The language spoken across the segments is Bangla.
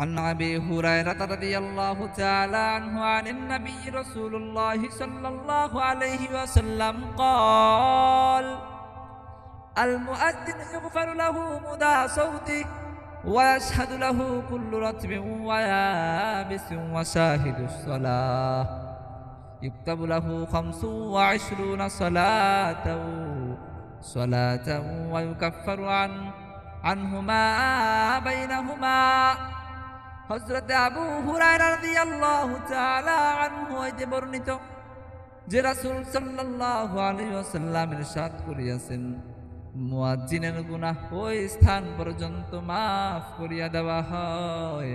عن أبي هريرة رضي الله تعالى عنه عن النبي رسول الله صلى الله عليه وسلم قال: المؤذن يغفر له مدى صوته ويشهد له كل رطب ويابس وشاهد الصلاة يكتب له 25 صلاة ويكفر عنه ما بينهما। হযরত আবু হুরায়রা রাদিয়াল্লাহু তাআলা আনহু হইতে বর্ণিত যে রাসূল সাল্লাল্লাহু আলাইহি ওয়াসাল্লাম ইরশাদ করিয়াছেন, মুয়াজ্জিনের গুনাহ ওই স্থান পর্যন্ত মাফ করিয়া দেওয়া হয়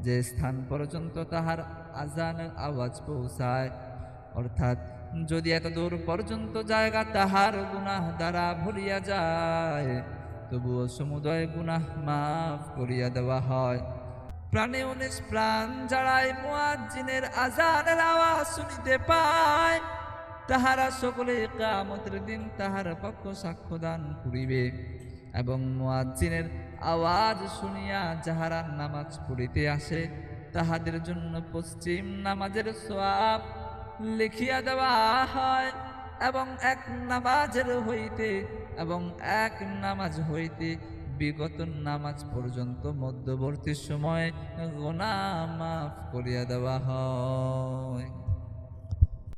যে স্থান পর্যন্ত তাহার আযানের আওয়াজ পৌঁছায়, অর্থাৎ যদি এত দূর পর্যন্ত জায়গা তাহার গুনাহ দ্বারা ভরিয়া যায় তবুও সমুদয় গুনাহ মাফ করিয়া দেওয়া হয়। প্রাণে ও নিষ্প্রাণ যারাই মুয়াজ্জিনের আযানের আওয়াজ শুনিতে পায় তাহারা সকলে কিয়ামতের দিন তাহার পক্ষ সাক্ষ্য দান করিবে এবং মুয়াজ্জিনের আওয়াজ শুনিয়া যাহারা নামাজ পড়িতে আসে তাহাদের জন্য পশ্চিম নামাজের সওয়াব লিখিয়া দেওয়া হয় এবং এক নামাজ হইতে বিগত নামাজ পর্যন্ত মধ্যবর্তী সময় গুনাহ মাফ করিয়া দেওয়া হয়।